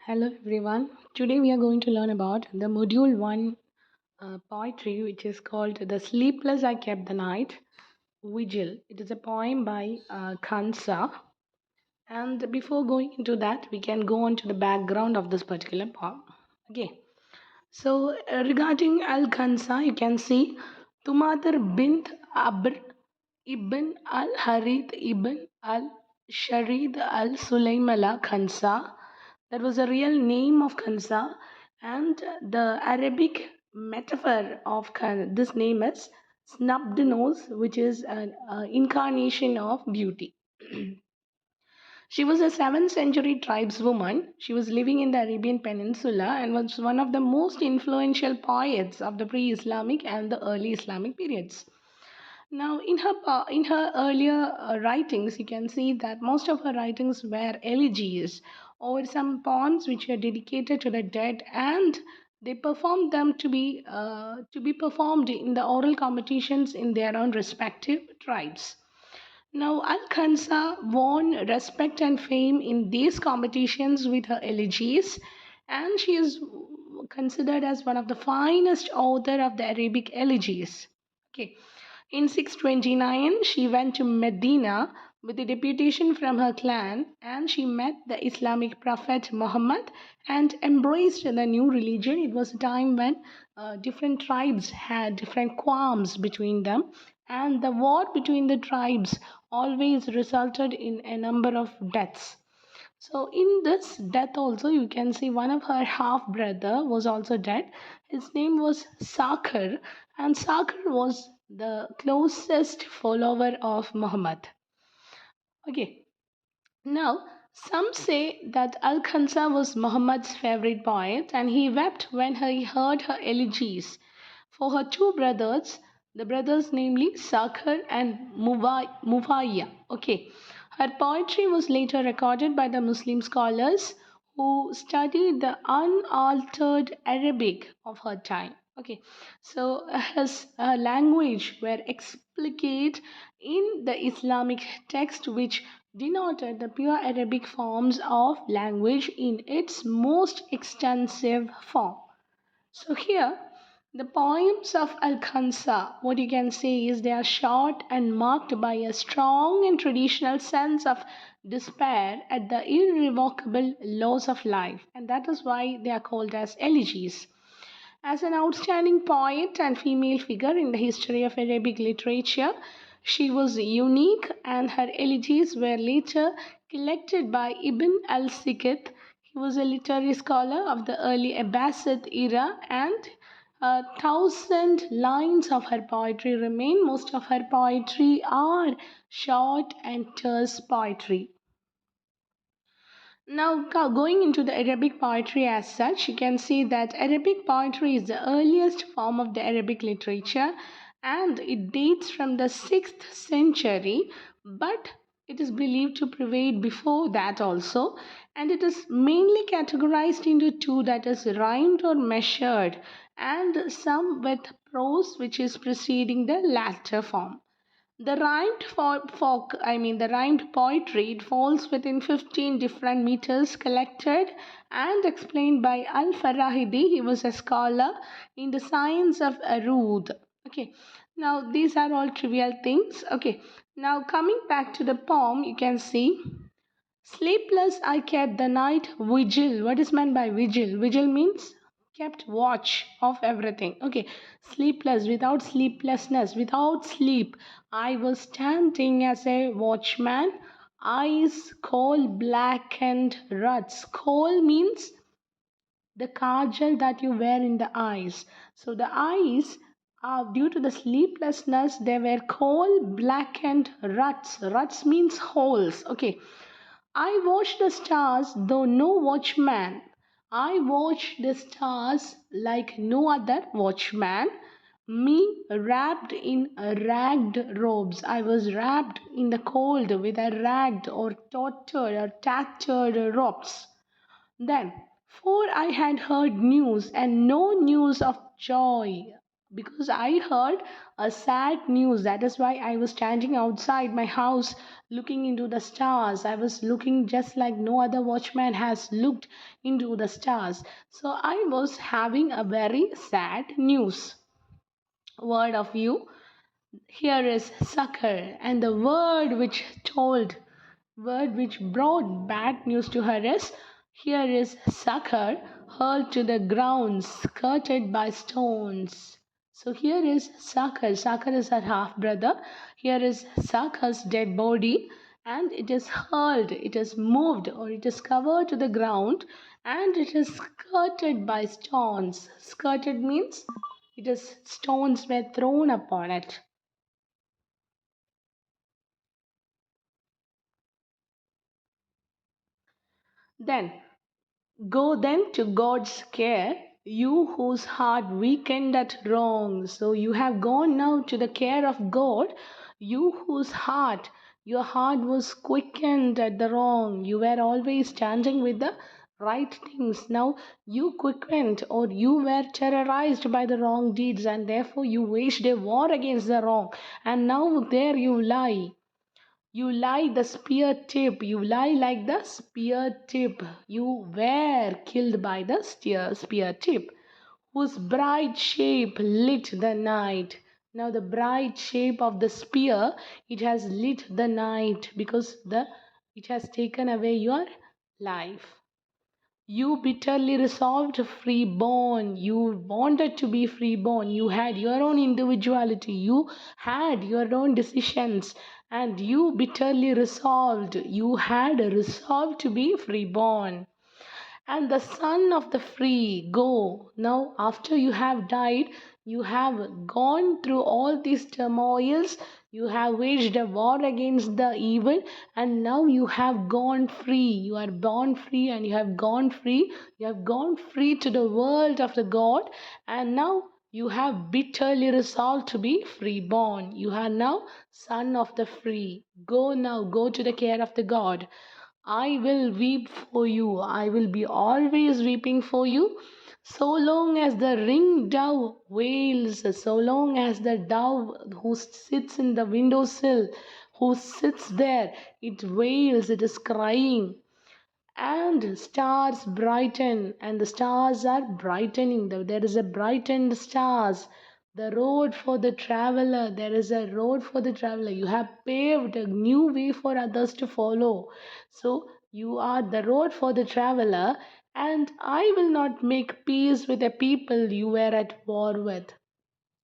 Hello everyone. Today we are going to learn about the module 1 poetry which is called The Sleepless I Kept the Night, Vigil. It is a poem by Khansa. And before going into that, we can go on to the background of this particular poem. Okay. So regarding Al Khansa, you can see Tumatar bint Abr ibn al Harith ibn al Sharid al Sulaymala Khansa. That was the real name of Khansa, and the Arabic metaphor of this name is snubbed nose, which is an incarnation of beauty. She was a 7th century tribeswoman. She was living in the Arabian Peninsula and was one of the most influential poets of the pre Islamic and the early Islamic periods. Now, in her earlier writings, you can see that most of her writings were elegies or some poems which are dedicated to the dead, and they performed them to be performed in the oral competitions in their own respective tribes. Now, Al Khansa won respect and fame in these competitions with her elegies, and she is considered as one of the finest author of the Arabic elegies. Okay. In 629, she went to Medina with a deputation from her clan, and she met the Islamic prophet Muhammad and embraced the new religion. It was a time when different tribes had different qualms between them, and the war between the tribes always resulted in a number of deaths. So in this death also you can see one of her half brother was also dead. His name was Sakhar, and Sakhar was the closest follower of Muhammad. Okay. Now some say that Al Khansa was Muhammad's favorite poet, and he wept when he heard her elegies for her two brothers, the brothers namely Sakhar and Muvaya. Okay. Her poetry was later recorded by the Muslim scholars who studied the unaltered Arabic of her time. Okay, so her language were explicate in the Islamic text, which denoted the pure Arabic forms of language in its most extensive form. So here, the poems of Al Khansa, what you can say is they are short and marked by a strong and traditional sense of despair at the irrevocable loss of life, and that is why they are called as elegies. As an outstanding poet and female figure in the history of Arabic literature, she was unique, and her elegies were later collected by Ibn al Sikith. He was a literary scholar of the early Abbasid era, and 1,000 lines of her poetry remain. Most of her poetry are short and terse poetry. Now, going into the Arabic poetry as such, you can see that Arabic poetry is the earliest form of the Arabic literature, and it dates from the 6th century, but it is believed to prevail before that also, and it is mainly categorized into two, that is rhymed or measured, and some with prose which is preceding the latter form. The rhymed the rhymed poetry, it falls within 15 different meters collected and explained by Al-Farahidi. He was a scholar in the science of Arud. Okay, now these are all trivial things. Okay, now coming back to the poem, you can see sleepless I kept the night vigil. What is meant by vigil? Vigil means kept watch of everything. Okay, sleepless, without sleeplessness, without sleep. I was standing as a watchman, eyes coal blackened ruts. Coal means the kajal that you wear in the eyes. So the eyes, due to the sleeplessness, they were coal blackened ruts. Ruts means holes. Okay, I watch the stars, though no watchman. I watch the stars like no other watchman. Me wrapped in ragged robes. I was wrapped in the cold with a ragged or tortured or tattered robes. Then, for I had heard news and no news of joy. because I heard a sad news. That is why I was standing outside my house looking into the stars. I was looking just like no other watchman has looked into the stars. So I was having a very sad news. Word of you, here is succor, and the word which brought bad news to her is, here is succor, hurled to the ground, skirted by stones. So here is succor. Succor is her half brother. Here is succor's dead body, and it is hurled, it is moved, or it is covered to the ground, and it is skirted by stones. Skirted means it is stones were thrown upon it. Then go then to God's care, you whose heart weakened at wrong. So you have gone now to the care of God, you whose heart, your heart was quickened at the wrong. You were always standing with the right things. Now you quickened, or you were terrorized by the wrong deeds, and therefore you waged a war against the wrong. And now there you lie. You lie the spear tip. You lie like the spear tip. You were killed by the spear tip, whose bright shape lit the night. Now the bright shape of the spear, it has lit the night because it has taken away your life. You bitterly resolved freeborn. You wanted to be freeborn. You had your own individuality. You had your own decisions. And you bitterly resolved. You had resolved to be freeborn, and the son of the free go. Now after you have died, you have gone through all these turmoils, you have waged a war against the evil, and now you have gone free. You are born free, and you have gone free. You have gone free to the world of the God, and now you have bitterly resolved to be freeborn. You are now son of the free. Go now, go to the care of the God. I will weep for you. I will be always weeping for you. So long as the ring dove wails, so long as the dove who sits in the windowsill, who sits there, it wails, it is crying, and stars brighten, and the stars are brightening. There is a brightened stars. The road for the traveler, there is a road for the traveler. You have paved a new way for others to follow. So you are the road for the traveler, and I will not make peace with the people you were at war with.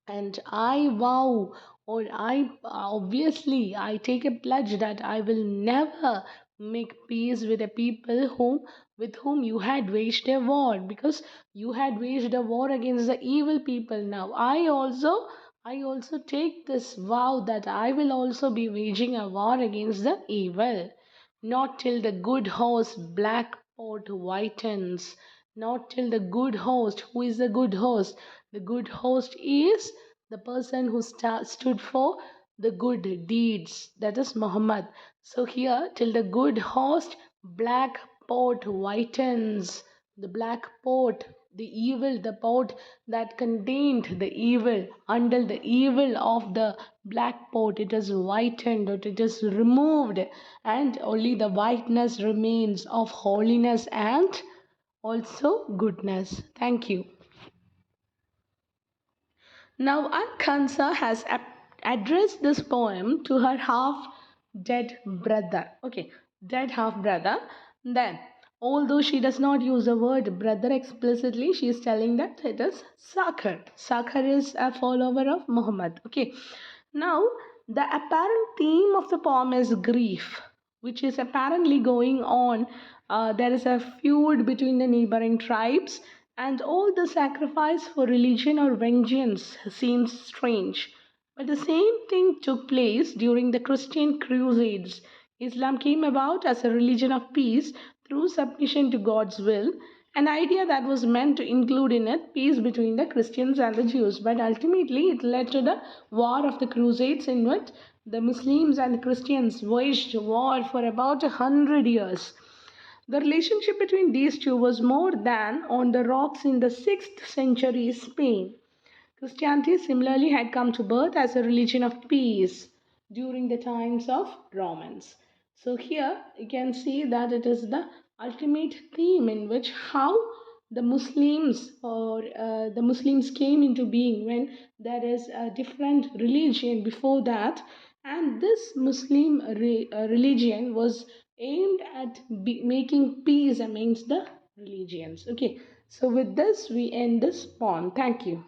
And I vow, or I obviously I take a pledge that I will never make peace with the people with whom you had waged a war, because you had waged a war against the evil people. Now I also take this vow that I will also be waging a war against the evil. Not till the good host black pot whitens. Not till the good host. Who is the good host? The good host is the person who stood for the good deeds. That is Muhammad. So here, till the good host black pot whitens. The black pot, the evil, the pot that contained the evil, until the evil of the black pot, it is whitened, or it is removed, and only the whiteness remains of holiness and also goodness. Thank you. Now, Alkansa has addressed this poem to her half dead brother. Okay, dead half brother. Then, although she does not use the word brother explicitly, she is telling that it is Sakhar. Sakhar is a follower of Muhammad. Okay, now the apparent theme of the poem is grief, which is apparently going on. There is a feud between the neighboring tribes, and all the sacrifice for religion or vengeance seems strange. But the same thing took place during the Christian Crusades. Islam came about as a religion of peace through submission to God's will, an idea that was meant to include in it peace between the Christians and the Jews. But ultimately, it led to the War of the Crusades, in which the Muslims and the Christians waged war for about 100 years. The relationship between these two was more than on the rocks in the 6th century Spain. Christianity similarly had come to birth as a religion of peace during the times of Romans. So here you can see that it is the ultimate theme in which how the Muslims came into being when there is a different religion before that, and this Muslim religion was aimed at making peace amongst the religions. Okay, so with this we end this poem. Thank you.